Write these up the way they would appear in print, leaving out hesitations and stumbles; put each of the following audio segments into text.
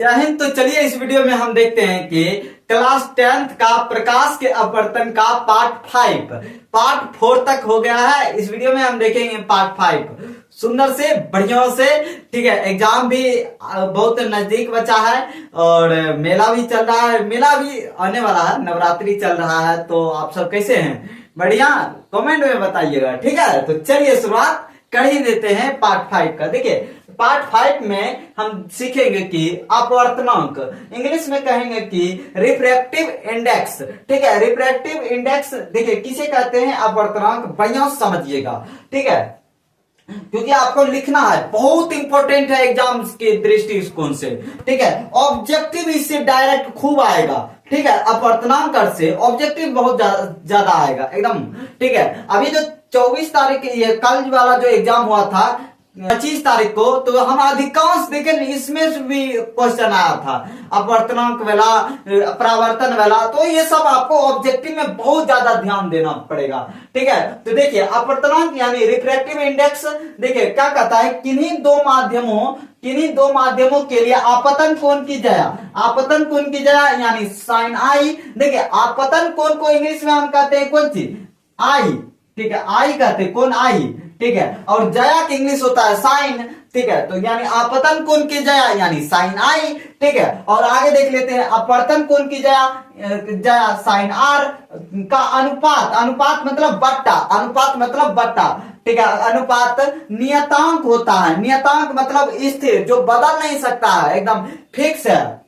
जय हिंद। तो चलिए इस वीडियो में हम देखते हैं कि क्लास 10th का प्रकाश के अपवर्तन का पार्ट 4 तक हो गया है। इस वीडियो में हम देखेंगे पार्ट 5 सुंदर से बढ़िया से। ठीक है, एग्जाम भी बहुत नजदीक बचा है और मेला भी चल रहा है, मेला भी आने वाला है, नवरात्रि चल रहा है। तो आप सब कैसे हैं? बढ़िया, कमेंट में बताइएगा। ठीक है, तो चलिए शुरुआत कर ही देते हैं पार्ट 5 का। देखिए पार्ट 5 में हम सीखेंगे कि अपवर्तनांक, इंग्लिश में कहेंगे कि रिफ्रैक्टिव इंडेक्स। ठीक है, रिफ्रैक्टिव इंडेक्स देखिए किसे कहते हैं, अपवर्तनांक, बढ़िया समझिएगा। ठीक है, क्योंकि आपको लिखना है, बहुत इंपॉर्टेंट है एग्जाम के दृष्टिकोण से। ठीक है, ऑब्जेक्टिव इससे डायरेक्ट खूब आएगा। ठीक है, अपवर्तनांक से ऑब्जेक्टिव बहुत ज्यादा आएगा एकदम। ठीक है, अभी जो 24 तारीख ये कल वाला जो एग्जाम हुआ था 25 तारीख को, तो हम अधिकांश देखें इसमें भी क्वेश्चन आया था, अपवर्तनांक वाला, परावर्तन वाला। तो ये सब आपको ऑब्जेक्टिव में बहुत ज्यादा ध्यान देना पड़ेगा। ठीक है, तो देखिए अपवर्तनांक यानी रिफ्रैक्टिव इंडेक्स, देखिए क्या कहता है, किन्हीं दो माध्यमों के लिए आपतन कोण की जया यानी साइन आई। देखिए आपतन कोण को इंग्लिश में हम कहते हैं कौन सी, आई। ठीक है, आई कहते हैं, कौन आई। ठीक है, और जया की इंग्लिश होता है साइन। ठीक है, तो यानी आपतन कोण की जया यानी साइन आई। ठीक है, और आगे देख लेते हैं अपवर्तन कोण की जया साइन आर का अनुपात मतलब बट्टा। ठीक है, अनुपात नियतांक होता है, नियतांक मतलब स्थिर, जो बदल नहीं सकता है, एकदम फिक्स है।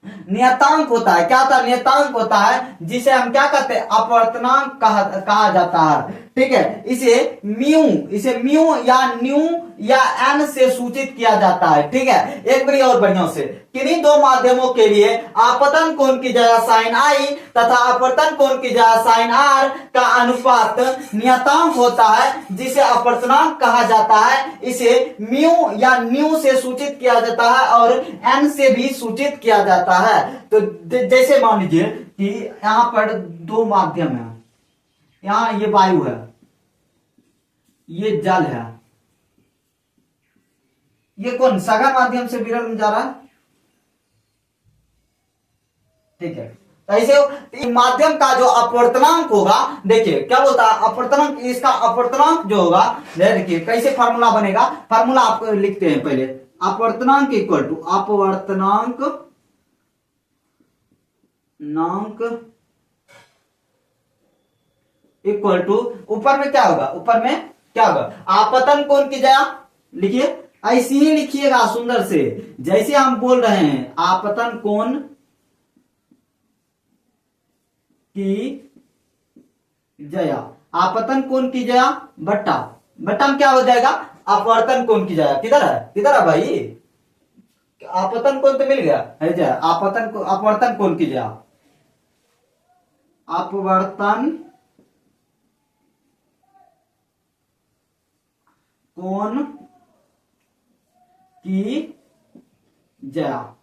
नियतांक होता है, क्या होता है, नियतांक होता है, जिसे हम क्या कहते हैं, अपवर्तनांक कहा जाता है। ठीक है, इसे म्यू या न्यू या एन से सूचित किया जाता है। ठीक है, एक बार और बढ़िया से, किन्हीं दो माध्यमों के लिए आपतन कोण की जगह साइन आई तथा अपवर्तन कोण की जगह साइन आर का अनुपात नियतांक होता है, जिसे अपवर्तनांक कहा जाता है। इसे म्यू या न्यू से सूचित किया जाता है और एन से भी सूचित किया जाता है। तो जैसे मान लीजिए कि यहां पर दो माध्यम है, यहां ये वायु है, ये जल है, ये कौन सघन माध्यम से विरल में जा रहा है। ठीक है, तो ऐसे माध्यम का जो अपवर्तनांक होगा, देखिए क्या बोलता है अपवर्तनांक, इसका अपवर्तनांक जो होगा, देखिए कैसे फार्मूला बनेगा। फार्मूला आप लिखते हैं पहले, अपवर्तनांक इक्वल टू इक्वल टू ऊपर में क्या होगा, आपतन कोण की जगह लिखिए, ऐसे ही लिखिएगा सुंदर से, जैसे हम बोल रहे हैं, आपतन कोण की जया, आपतन कोण की जया बट्टा में क्या हो जाएगा, अपवर्तन कोण की जया। किधर है भाई, आपतन कोण तो मिल गया है, जया अपवर्तन कोण की जया, अपवर्तन कोण की जया।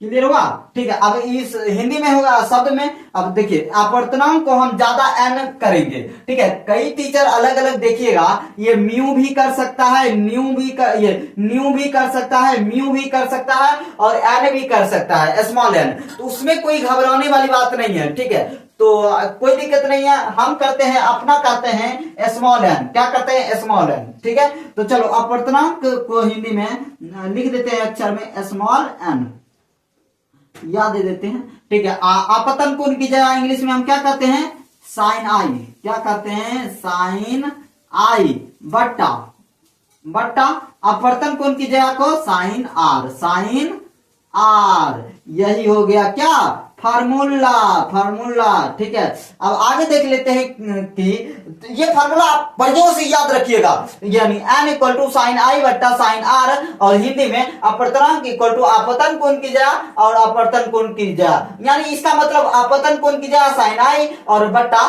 क्लियर हुआ? ठीक है, अब इस हिंदी में होगा शब्द में। अब देखिए अपवर्तनांक को हम ज्यादा एन करेंगे। ठीक है, कई टीचर अलग अलग देखिएगा, ये म्यू भी कर सकता है, न्यू भी कर सकता है, म्यू भी कर सकता है और एन भी कर सकता है, स्मॉल एन। तो उसमें कोई घबराने वाली बात नहीं है। ठीक है, तो कोई दिक्कत नहीं है, हम करते हैं अपना, करते हैं स्मॉल एन। क्या करते हैं, स्मॉल एन। ठीक है, तो चलो अपवर्तनांक को हिंदी में लिख देते हैं अक्षर में स्मॉल एन, याद दे देते हैं। ठीक है, आपतन कोण की जगह इंग्लिश में हम क्या कहते हैं, साइन आई। क्या कहते हैं, साइन आई बट्टा अपवर्तन कोण की जगह को साइन आर। यही हो गया क्या, फार्मूला। ठीक है, अब आगे देख लेते हैं कि ये फार्मूला आप बढ़िया से याद रखिएगा, यानी n equal to sine I बट्टा साइन आर, और हिंदी में अपवर्तनांक इक्वल टू आपतन कोण की जगह और अपवर्तन कोण की जगह। यानी इसका मतलब आपतन कोण की जगह साइन आई और बट्टा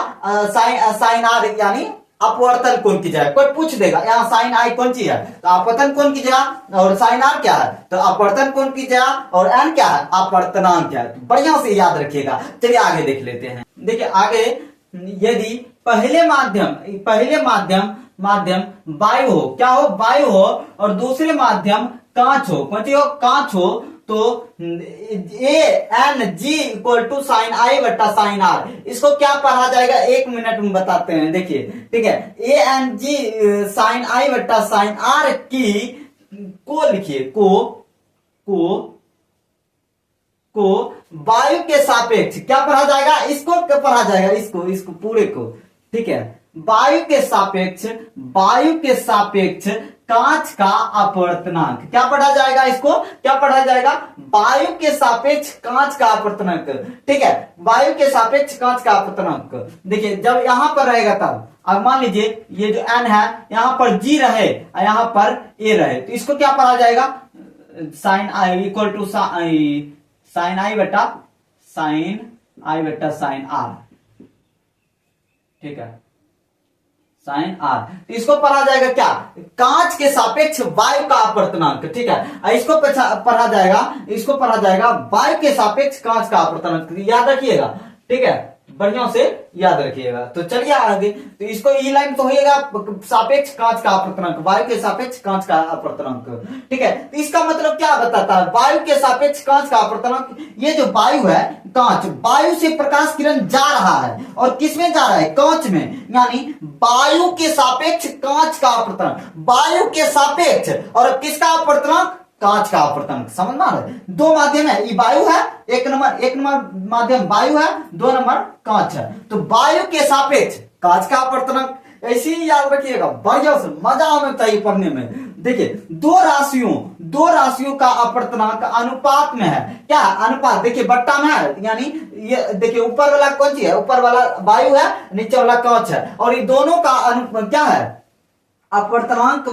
साइन आर, यानी अपवर्तन कोण की जगह। कोई पूछ देगा यहाँ साइन आई कौन सी है, तो अपवर्तन कोण की जगह, और साइन आर क्या है, तो अपवर्तन कोण की जगह, और एन क्या है, अपवर्तनांक क्या है। तो बढ़िया से याद रखिएगा। चलिए आगे देख लेते हैं। देखिए आगे, यदि पहले माध्यम वायु हो, क्या हो, वायु हो, और दूसरे माध्यम कांच हो, कांच हो, तो A N G equal to sine I बट्टा साइन आर, इसको क्या पढ़ा जाएगा 1 मिनट में बताते हैं। देखिए ठीक है, ए एन जी साइन आई बट्टा साइन आर की को लिखिए को वायु के सापेक्ष क्या पढ़ा जाएगा, इसको क्या पढ़ा जाएगा, इसको पूरे को, ठीक है। वायु के सापेक्ष कांच का अपवर्तनांक क्या पढ़ा जाएगा, इसको क्या पढ़ा जाएगा, वायु के सापेक्ष कांच का अपवर्तनांक, ठीक है। वायु के सापेक्ष कांच का अपवर्तनांक, देखिए जब यहां पर रहेगा तब, अब मान लीजिए ये जो n है यहां पर g रहे और यहां पर a रहे, तो इसको क्या पढ़ा जाएगा, sine I equal to sine I बटा साइन आर, ठीक है, साइन आर। तो इसको पढ़ा जाएगा क्या, कांच के सापेक्ष वायु का अपवर्तनांक, ठीक है। इसको पढ़ा जाएगा वायु के सापेक्ष कांच का अपवर्तनांक, याद रखिएगा, ठीक है, बढ़िया से याद रखिएगा। तो चलिए आगे, तो इसको ई लाइन तो होएगा सापेक्ष कांच का अपवर्तनांक, वायु के सापेक्ष कांच का अपवर्तनांक, ठीक है। तो इसका मतलब क्या बताता है, वायु के सापेक्ष कांच का अपवर्तनांक, ये जो वायु है कांच, वायु से प्रकाश किरण जा रहा है और किसमें जा रहा है, कांच में, यानी वायु के सापेक्ष कांच का अपवर्तनांक, वायु के सापेक्ष और किसका अपवर्तनांक, कांच का अपवर्तनांक, समझ में आ रहा है। दो माध्यम है, ये वायु है, एक नंबर माध्यम वायु है, 2 नंबर कांच है, तो वायु के सापेक्ष कांच का अपवर्तनांक, ऐसे ही याद रखिएगा, बढ़िया से मजा आना चाहिए पढ़ने में। देखिए दो राशियों का अपवर्तनांक अनुपात में है, क्या अनुपात, देखिए बट्टा में है, यानी ये देखिए ऊपर वाला कौन सी है, ऊपर वाला वायु है, नीचे वाला कांच है, और ये दोनों का क्या है, अपवर्तनांक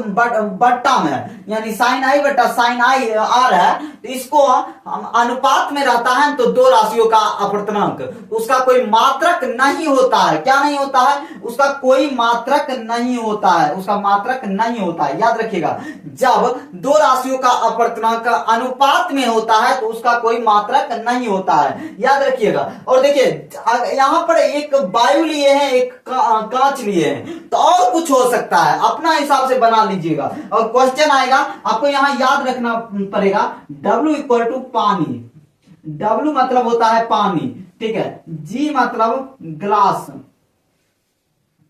बट्टा में है, यानी साइन आई बटा साइन आई आर है, तो इसको अनुपात में रहता है तो दो राशियों का अपवर्तनांक, उसका कोई मात्रक नहीं होता है, क्या नहीं होता है, उसका कोई मात्रक नहीं होता है, उसका मात्रक नहीं होता है, याद रखिएगा। जब दो राशियों का अपवर्तनांक अनुपात में होता है तो उसका कोई मात्रक नहीं होता है, याद रखिएगा। और देखिए यहां पर एक वायु लिए हैं, एक कांच लिए हैं, तो और कुछ हो सकता है, अपना हिसाब से बना लीजिएगा। और क्वेश्चन आएगा आपको यहां याद रखना पड़ेगा, W इक्वल टू पानी, W मतलब होता है पानी, ठीक है, G मतलब ग्लास,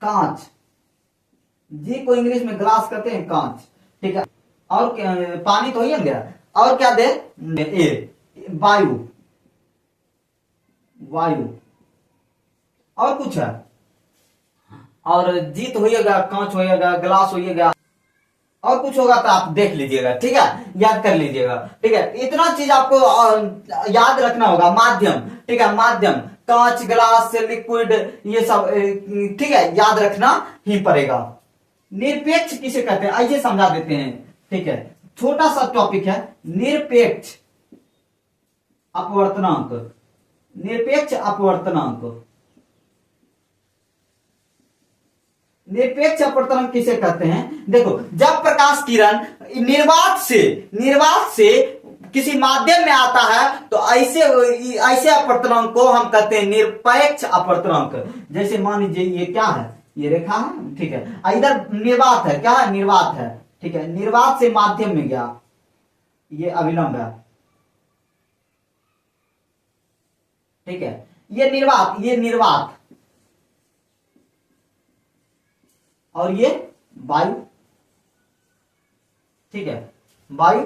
कांच, G को इंग्लिश में ग्लास कहते हैं, कांच, ठीक है। और पानी तो ही गया, और क्या दे, ए वायु, और कुछ है, और जीत होइएगा, कांच होइएगा, ग्लास होइएगा, और कुछ होगा तो आप देख लीजिएगा, ठीक है, याद कर लीजिएगा, ठीक है। इतना चीज आपको याद रखना होगा। माध्यम, ठीक है, माध्यम, कांच, ग्लास, लिक्विड, ये सब, ठीक है, याद रखना ही पड़ेगा। निरपेक्ष किसे कहते हैं, आइए समझा देते हैं, ठीक है, छोटा सा टॉपिक है, निरपेक्ष अपवर्तनांक, निरपेक्ष अपवर्तनांक, निरपेक्ष अपवर्तनांक किसे कहते हैं, देखो जब प्रकाश किरण निर्वात से किसी माध्यम में आता है तो ऐसे अपवर्तनांक को हम कहते हैं निरपेक्ष अपवर्तनांक। जैसे मान लीजिए ये क्या है, ये रेखा है, ठीक है, इधर निर्वात है, क्या है, निर्वात है, ठीक है, निर्वात से माध्यम में गया, ये अभिलंब है, ठीक है, ये निर्वात, और ये वायु, ठीक है, वायु,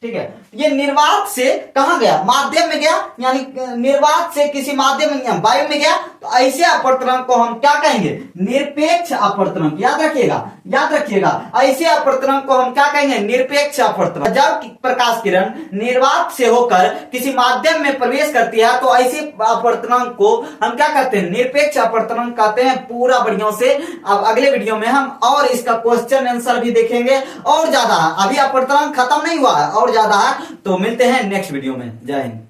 ठीक है। ये निर्वात से कहां गया, माध्यम में गया, यानी निर्वात से किसी माध्यम में गया, वायु में गया, तो ऐसे अपवर्तनांक को हम क्या कहेंगे, निरपेक्ष अपवर्तनांक, याद रखिएगा, ऐसे अपवर्तनांक को हम क्या कहेंगे, निरपेक्ष अपवर्तनांक। जब प्रकाश किरण निर्वात से होकर किसी माध्यम में प्रवेश करती है तो ऐसे अपवर्तनांक को हम क्या कहते हैं, निरपेक्ष अपवर्तनांक कहते हैं। पूरा बढ़िया से अब अगले वीडियो में हम और इसका क्वेश्चन आंसर भी देखेंगे, और ज्यादा, अभी अपवर्तनांक खत्म नहीं हुआ है, और ज्यादा है, तो मिलते हैं नेक्स्ट वीडियो में। जय हिंद।